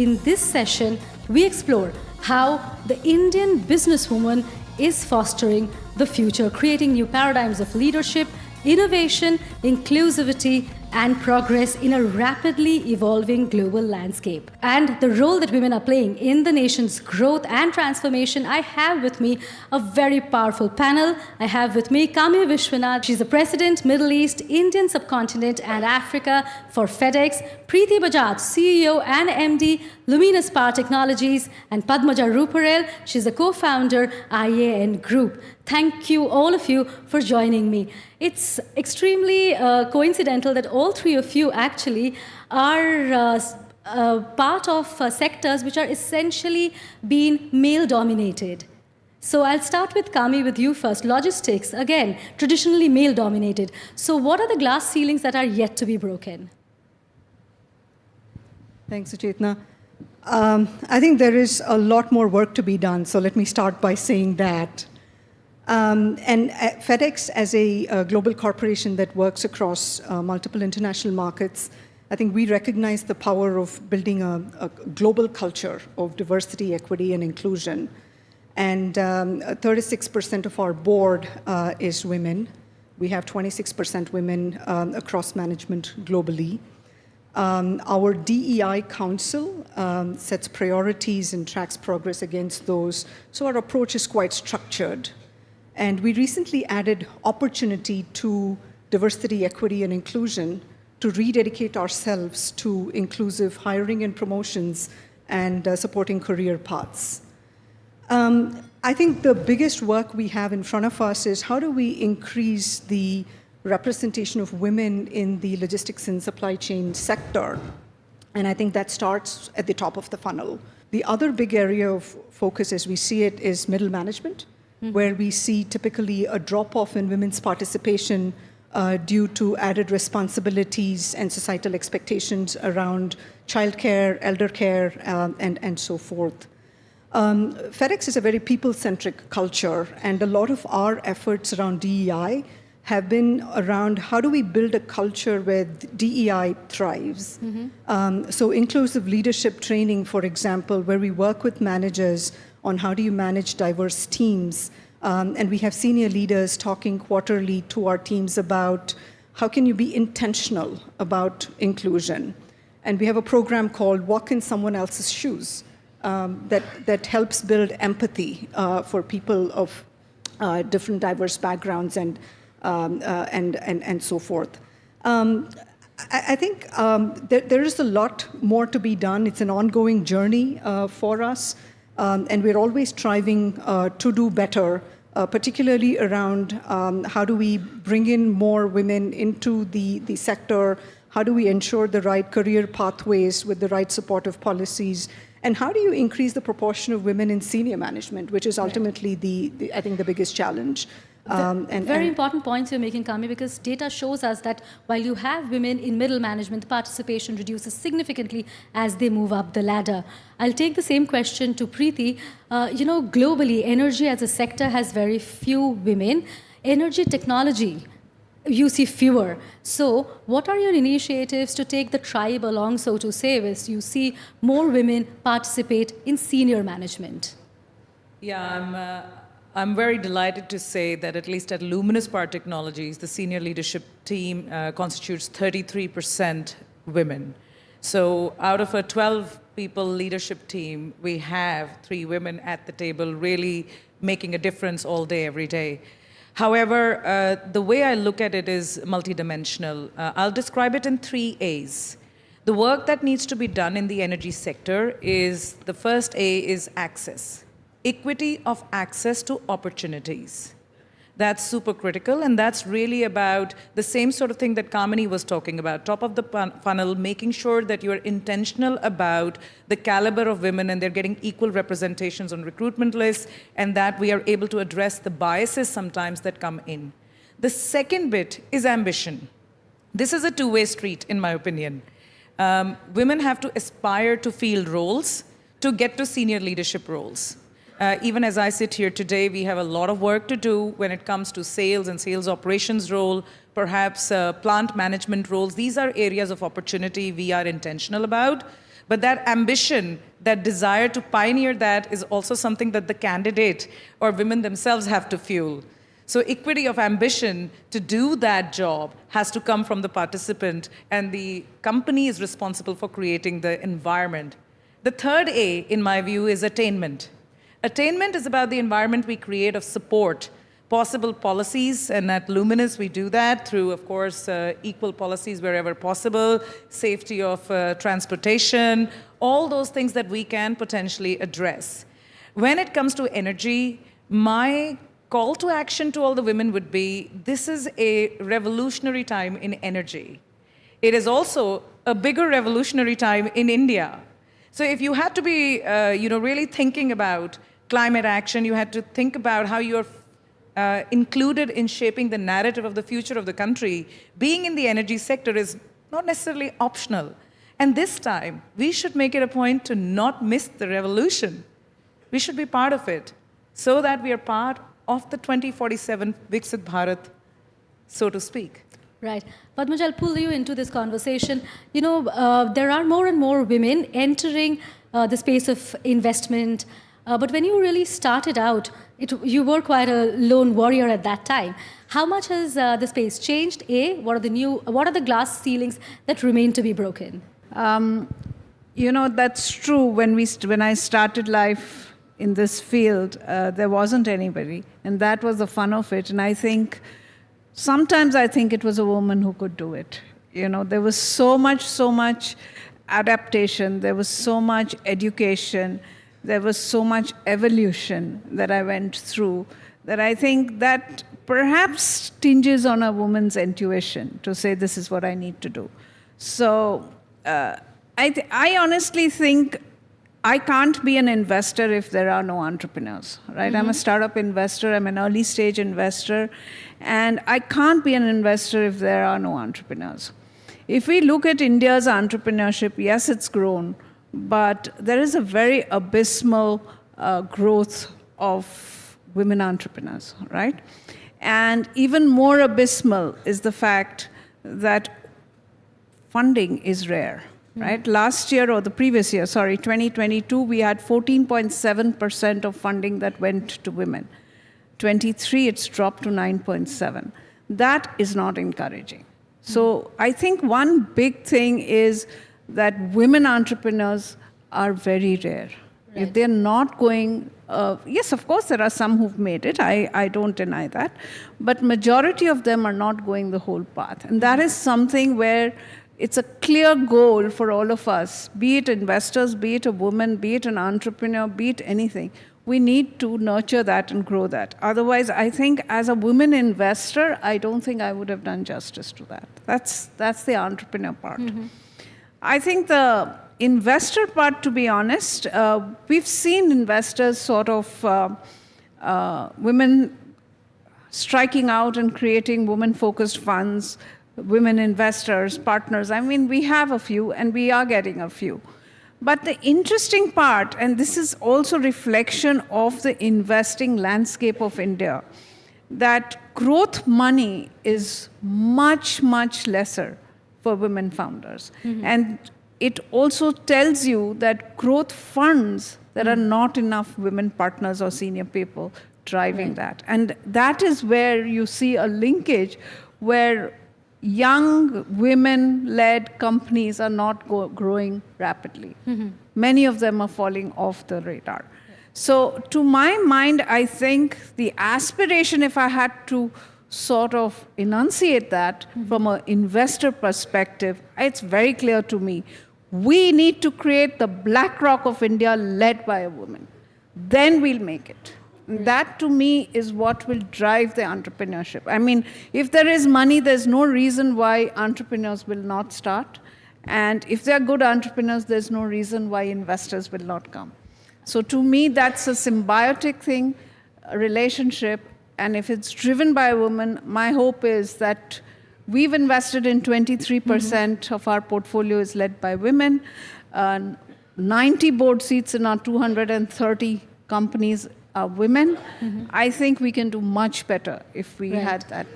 In this session, we explore how the Indian businesswoman is fostering the future, creating new paradigms of leadership, innovation, inclusivity, and progress in a rapidly evolving global landscape. And the role that women are playing in the nation's growth and transformation. I have with me a very powerful panel. I have with me Kami Viswanathan. She's the President, Middle East, Indian subcontinent, and Africa for FedEx. Preeti Bajaj, CEO and MD, Luminous Power Technologies, and Padmaja Ruparel. She's the co-founder, IAN Group. Thank you, all of you, for joining me. It's extremely coincidental that all three of you actually are part of sectors which are essentially being male-dominated. So I'll start with Kami, with you first. Logistics, again, traditionally male-dominated. So what are the glass ceilings that are yet to be broken? Thanks, Suchetna. I think there is a lot more work to be done, so let me start by saying that. FedEx, as a global corporation that works across multiple international markets, I think we recognize the power of building a global culture of diversity, equity, and inclusion. And 36% of our board is women. We have 26% women across management globally. Our DEI Council sets priorities and tracks progress against those, so our approach is quite structured. And we recently added opportunity to diversity, equity, and inclusion to rededicate ourselves to inclusive hiring and promotions and supporting career paths. I think the biggest work we have in front of us is how do we increase the representation of women in the logistics and supply chain sector. And I think that starts at the top of the funnel. The other big area of focus as we see it is middle management, where we see typically a drop-off in women's participation due to added responsibilities and societal expectations around childcare, elder care, and so forth. FedEx is a very people-centric culture, and a lot of our efforts around DEI have been around how do we build a culture where DEI thrives. So inclusive leadership training, for example, where we work with managers on how do you manage diverse teams. And we have senior leaders talking quarterly to our teams about how can you be intentional about inclusion. And we have a program called Walk in Someone Else's Shoes that helps build empathy for people of different diverse backgrounds and so forth. I think there is a lot more to be done. It's an ongoing journey for us. And we're always striving to do better, particularly around how do we bring in more women into the sector, how do we ensure the right career pathways with the right supportive policies, and how do you increase the proportion of women in senior management, which is ultimately, I think, the biggest challenge. Very important points you're making, Kami, because data shows us that while you have women in middle management, the participation reduces significantly as they move up the ladder. I'll take the same question to Preeti. Globally, energy as a sector has very few women. Energy technology, you see fewer. So what are your initiatives to take the tribe along, so to say, as you see more women participate in senior management? Yeah, I'm very delighted to say that at least at Luminous Power Technologies, the senior leadership team constitutes 33% women. So out of a 12-people leadership team, we have 3 women at the table really making a difference all day, every day. However, the way I look at it is multidimensional. I'll describe it in 3 A's. The work that needs to be done in the energy sector is, the first A is access. Equity of access to opportunities. That's super critical, and that's really about the same sort of thing that Kamini was talking about, top of the funnel, making sure that you're intentional about the caliber of women and they're getting equal representations on recruitment lists, and that we are able to address the biases sometimes that come in. The second bit is ambition. This is a two-way street, in my opinion. Women have to aspire to field roles to get to senior leadership roles. Even as I sit here today, we have a lot of work to do when it comes to sales and sales operations role, perhaps plant management roles. These are areas of opportunity we are intentional about. But that ambition, that desire to pioneer that is also something that the candidate or women themselves have to fuel. So equity of ambition to do that job has to come from the participant, and the company is responsible for creating the environment. The third A, in my view, is attainment. Attainment is about the environment we create of support, possible policies, and at Luminous we do that through, of course, equal policies wherever possible, safety of transportation, all those things that we can potentially address. When it comes to energy, my call to action to all the women would be, this is a revolutionary time in energy. It is also a bigger revolutionary time in India. So if you had to be really thinking about climate action, you had to think about how you're included in shaping the narrative of the future of the country, being in the energy sector is not necessarily optional. And this time, we should make it a point to not miss the revolution. We should be part of it so that we are part of the 2047 Viksit Bharat, so to speak. Right. Padmaja, I'll pull you into this conversation. There are more and more women entering the space of investment. But when you really started out, you were quite a lone warrior at that time. How much has the space changed? What are the glass ceilings that remain to be broken? That's true. When I started life in this field, there wasn't anybody. And that was the fun of it. And sometimes I think it was a woman who could do it. There was so much adaptation. There was so much education. There was so much evolution that I went through that I think that perhaps tinges on a woman's intuition to say, this is what I need to do. So I honestly think I can't be an investor if there are no entrepreneurs, right? Mm-hmm. I'm a startup investor, I'm an early stage investor, and I can't be an investor if there are no entrepreneurs. If we look at India's entrepreneurship, yes, it's grown, but there is a very abysmal growth of women entrepreneurs, right? And even more abysmal is the fact that funding is rare. Right? Last year, or the previous year, 2022, we had 14.7% of funding that went to women. 23, it's dropped to 9.7. That is not encouraging. So I think one big thing is that women entrepreneurs are very rare. Right. If they're not going, yes, of course, there are some who've made it. I don't deny that. But majority of them are not going the whole path. And that is something where it's a clear goal for all of us, be it investors, be it a woman, be it an entrepreneur, be it anything. We need to nurture that and grow that. Otherwise, I think as a woman investor, I don't think I would have done justice to that. That's the entrepreneur part. Mm-hmm. I think the investor part, to be honest, we've seen investors sort of women striking out and creating women-focused funds, women investors, partners. I mean, we have a few, and we are getting a few. But the interesting part, and this is also reflection of the investing landscape of India, that growth money is much, much lesser for women founders. Mm-hmm. And it also tells you that growth funds, there are not enough women partners or senior people driving that. And that is where you see a linkage where young women-led companies are not growing rapidly. Mm-hmm. Many of them are falling off the radar. So to my mind, I think the aspiration, if I had to sort of enunciate that from an investor perspective, it's very clear to me. We need to create the BlackRock of India led by a woman. Then we'll make it. That, to me, is what will drive the entrepreneurship. I mean, if there is money, there's no reason why entrepreneurs will not start. And if they're good entrepreneurs, there's no reason why investors will not come. So to me, that's a symbiotic thing, a relationship. And if it's driven by a woman, my hope is that we've invested in 23% of our portfolio is led by women. 90 board seats in our 230 companies are women. Mm-hmm. I think we can do much better if we had that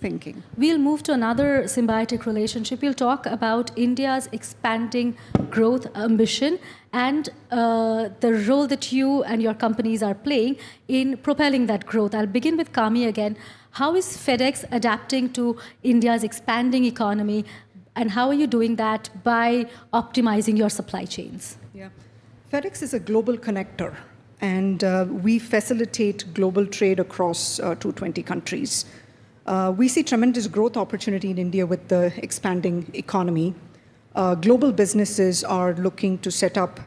thinking. We'll move to another symbiotic relationship. We'll talk about India's expanding growth ambition and the role that you and your companies are playing in propelling that growth. I'll begin with Kami again. How is FedEx adapting to India's expanding economy, and how are you doing that by optimizing your supply chains? Yeah. FedEx is a global connector, and we facilitate global trade across 220 countries. We see tremendous growth opportunity in India with the expanding economy. Global businesses are looking to set up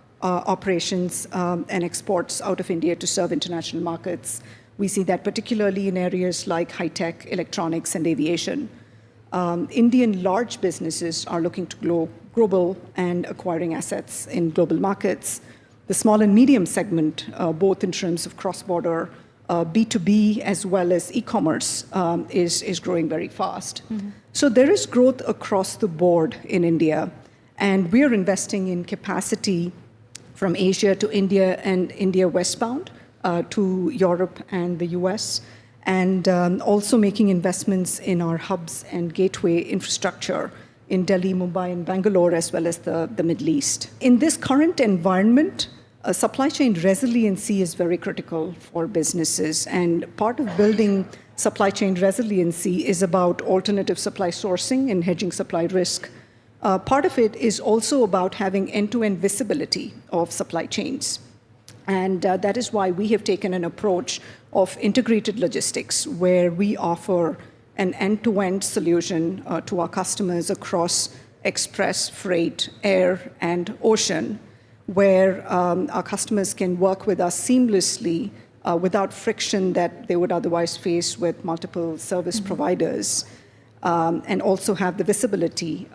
operations and exports out of India to serve international markets. We see that particularly in areas like high-tech, electronics, and aviation. Indian large businesses are looking to go global and acquiring assets in global markets. The small and medium segment, both in terms of cross-border B2B as well as e-commerce, is growing very fast. Mm-hmm. So there is growth across the board in India, and we are investing in capacity from Asia to India and India westbound to Europe and the US, and also making investments in our hubs and gateway infrastructure in Delhi, Mumbai, and Bangalore, as well as the Middle East. In this current environment, supply chain resiliency is very critical for businesses, and part of building supply chain resiliency is about alternative supply sourcing and hedging supply risk. Part of it is also about having end-to-end visibility of supply chains. And that is why we have taken an approach of integrated logistics, where we offer an end-to-end solution to our customers across express, freight, air, and ocean, where our customers can work with us seamlessly without friction that they would otherwise face with multiple service providers, and also have the visibility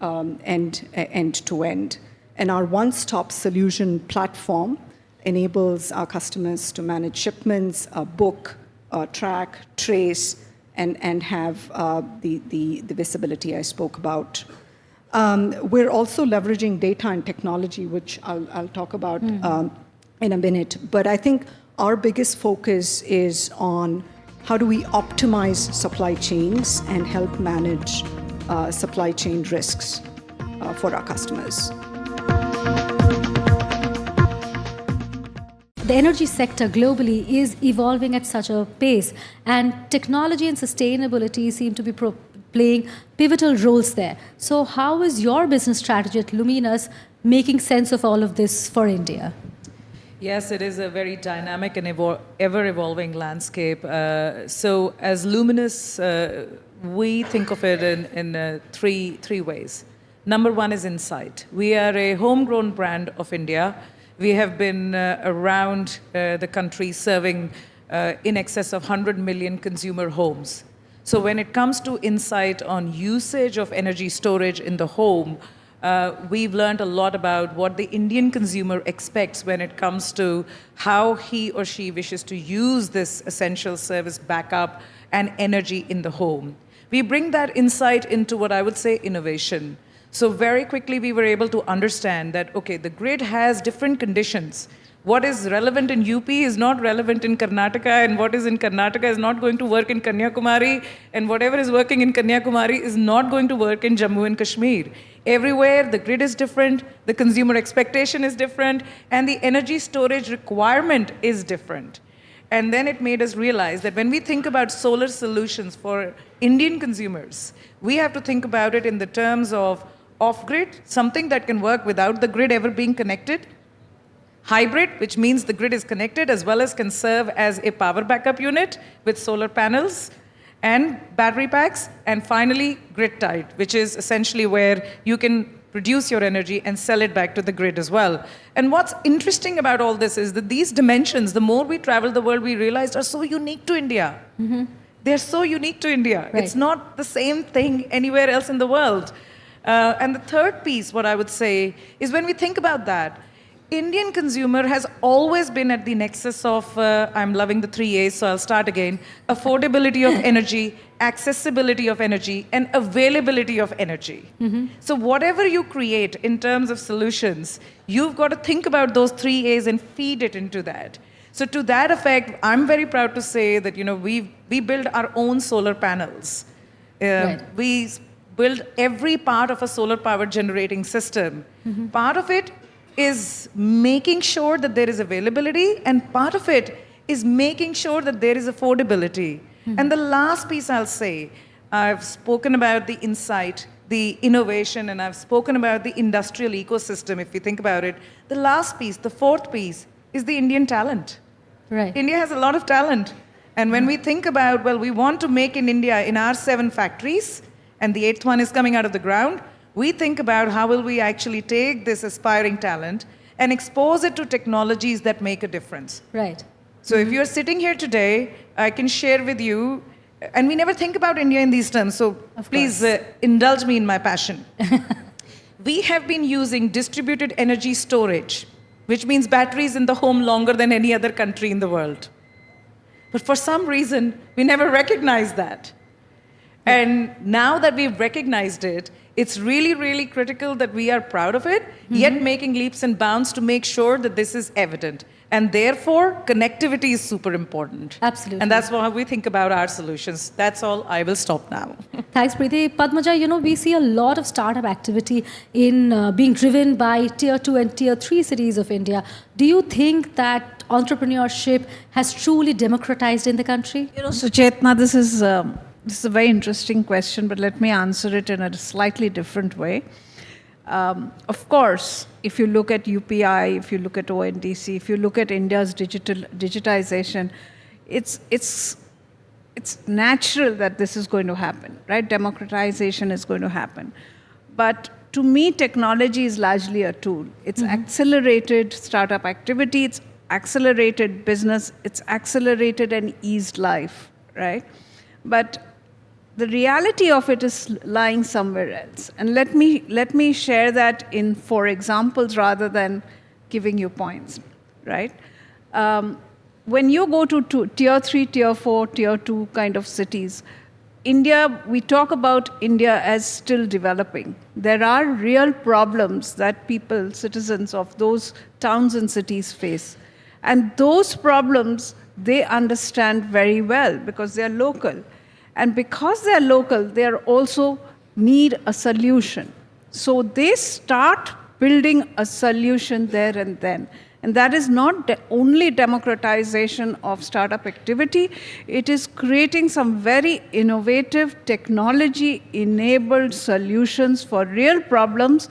end-to-end. And our one-stop solution platform enables our customers to manage shipments, book, track, trace, and have the visibility I spoke about. We're also leveraging data and technology, which I'll talk about in a minute. But I think our biggest focus is on how do we optimize supply chains and help manage supply chain risks for our customers. The energy sector globally is evolving at such a pace, and technology and sustainability seem to be playing pivotal roles there. So how is your business strategy at Luminous making sense of all of this for India? Yes, it is a very dynamic and ever-evolving landscape. So as Luminous, we think of it in three ways. Number one is insight. We are a homegrown brand of India. We have been around the country serving in excess of 100 million consumer homes. So when it comes to insight on usage of energy storage in the home, we've learned a lot about what the Indian consumer expects when it comes to how he or she wishes to use this essential service backup and energy in the home. We bring that insight into what I would say innovation. So very quickly we were able to understand that, okay, the grid has different conditions. What is relevant in UP is not relevant in Karnataka, and what is in Karnataka is not going to work in Kanyakumari, and whatever is working in Kanyakumari is not going to work in Jammu and Kashmir. Everywhere the grid is different, the consumer expectation is different, and the energy storage requirement is different. And then it made us realize that when we think about solar solutions for Indian consumers, we have to think about it in the terms of off-grid, something that can work without the grid ever being connected. Hybrid, which means the grid is connected as well as can serve as a power backup unit with solar panels and battery packs. And finally, grid-tied, which is essentially where you can produce your energy and sell it back to the grid as well. And what's interesting about all this is that these dimensions, the more we travel the world, we realized are so unique to India. Mm-hmm. They're so unique to India. Right. It's not the same thing anywhere else in the world. And the third piece, what I would say, is when we think about that, Indian consumer has always been at the nexus of, I'm loving the 3 A's, so I'll start again, affordability of energy, accessibility of energy, and availability of energy. Mm-hmm. So whatever you create in terms of solutions, you've got to think about those 3 A's and feed it into that. So to that effect, I'm very proud to say that we build our own solar panels. We build every part of a solar power generating system. Part of it is making sure that there is availability, and part of it is making sure that there is affordability. And the last piece I'll say, I've spoken about the insight, the innovation, and I've spoken about the industrial ecosystem, if you think about it. The last piece, the fourth piece, is the Indian talent. Right. India has a lot of talent. And when we think about, well, we want to make in India in our 7 factories, and the 8th one is coming out of the ground, we think about how will we actually take this aspiring talent and expose it to technologies that make a difference. Right. So if you're sitting here today, I can share with you, and we never think about India in these terms, so please indulge me in my passion. We have been using distributed energy storage, which means batteries in the home longer than any other country in the world. But for some reason, we never recognized that. And now that we've recognized it, it's really, really critical that we are proud of it, yet making leaps and bounds to make sure that this is evident. And therefore, connectivity is super important. Absolutely. And that's how we think about our solutions. That's all. I will stop now. Thanks, Preeti. Padmaja, we see a lot of startup activity in being driven by tier 2 and tier 3 cities of India. Do you think that entrepreneurship has truly democratized in the country? So Chetna, this is a very interesting question, but let me answer it in a slightly different way. Of course, if you look at UPI, if you look at ONDC, if you look at India's digitization, it's natural that this is going to happen, right? Democratization is going to happen. But to me, technology is largely a tool. It's accelerated startup activity, it's accelerated business, it's accelerated and eased life, right? But the reality of it is lying somewhere else. And let me share that in 4 examples rather than giving you points, right? When you go to tier 3, tier 4, tier 2 kind of cities, India, we talk about India as still developing. There are real problems that people, citizens of those towns and cities face. And those problems, they understand very well because they are local. And because they are local, they are also need a solution. So they start building a solution there and then. And that is not only democratization of startup activity, it is creating some very innovative technology-enabled solutions for real problems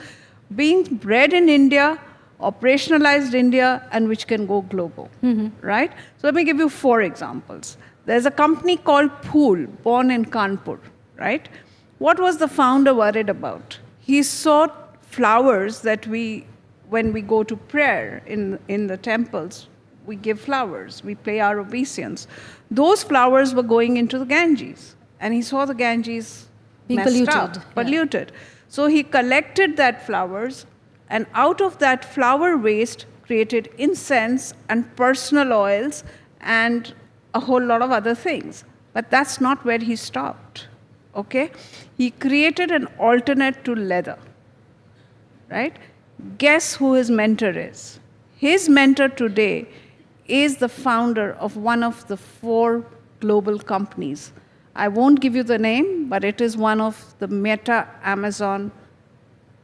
being bred in India, operationalized India, and which can go global, right? So let me give you 4 examples. There's a company called Phool, born in Kanpur, right? What was the founder worried about? He saw flowers that when we go to prayer in the temples, we give flowers, we play our obeisance. Those flowers were going into the Ganges, and he saw the Ganges being polluted. So he collected that flowers, and out of that flower waste created incense and personal oils and a whole lot of other things. But that's not where he stopped, okay? He created an alternate to leather, right? Guess who his mentor is? His mentor today is the founder of one of the 4 global companies. I won't give you the name, but it is one of the Meta, Amazon,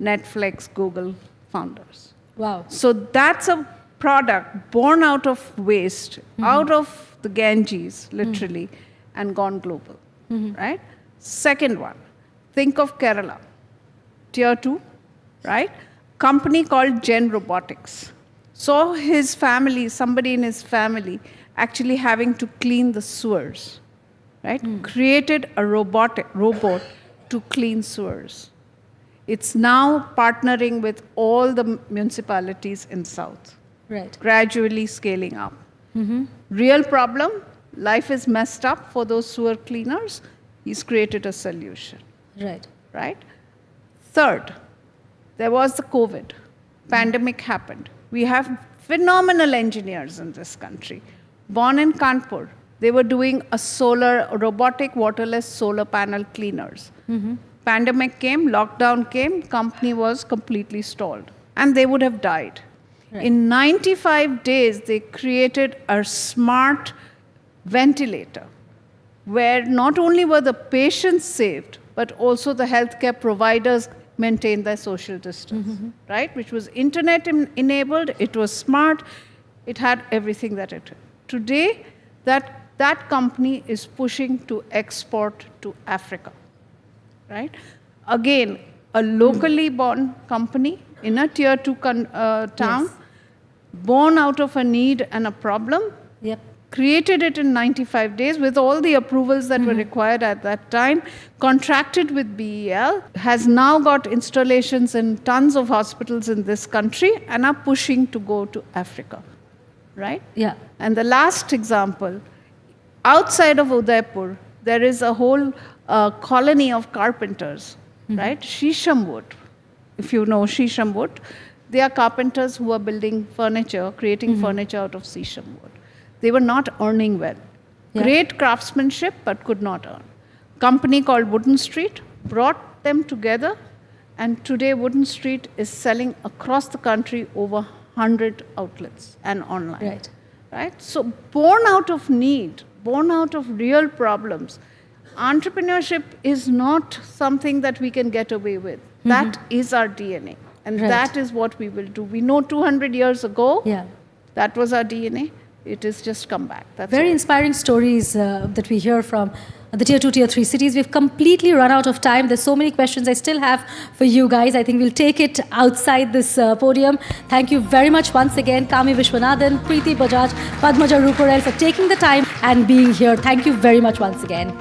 Netflix, Google founders. Wow. So that's a product born out of waste, out of the Ganges, literally, and gone global, right? Second one, think of Kerala, tier 2, right? Company called Gen Robotics. Saw his family, somebody in his family, actually having to clean the sewers, right? Created a robot to clean sewers. It's now partnering with all the municipalities in South. Right. Gradually scaling up. Real problem, life is messed up for those sewer cleaners. He's created a solution. Right. Right? Third, there was the COVID. Pandemic happened. We have phenomenal engineers in this country. Born in Kanpur, they were doing robotic waterless solar panel cleaners. Pandemic came, lockdown came, company was completely stalled. And they would have died. Right. In 95 days, they created a smart ventilator where not only were the patients saved, but also the healthcare providers maintained their social distance, right? Which was internet-enabled, it was smart, it had everything that it had. Today, that company is pushing to export to Africa, right? Again, a locally born company in a tier 2 town, born out of a need and a problem, created it in 95 days with all the approvals that were required at that time, contracted with BEL, has now got installations in tons of hospitals in this country and are pushing to go to Africa, right? Yeah. And the last example, outside of Udaipur, there is a whole colony of carpenters, right? Shishamwood, if you know Shishamwood, they are carpenters who are building furniture, creating furniture out of Shishamwood. They were not earning well. Great craftsmanship, but could not earn. Company called Wooden Street brought them together, and today Wooden Street is selling across the country over 100 outlets and online. Right? So born out of need, born out of real problems, entrepreneurship is not something that we can get away with. That is our DNA. And that is what we will do. We know 200 years ago, that was our DNA. It has just come back. That's Very all. inspiring stories that we hear from the tier 2, tier 3 cities. We've completely run out of time. There's so many questions I still have for you guys. I think we'll take it outside this podium. Thank you very much once again, Kami Viswanathan, Preeti Bajaj, Padmaja Ruparel, for taking the time and being here. Thank you very much once again.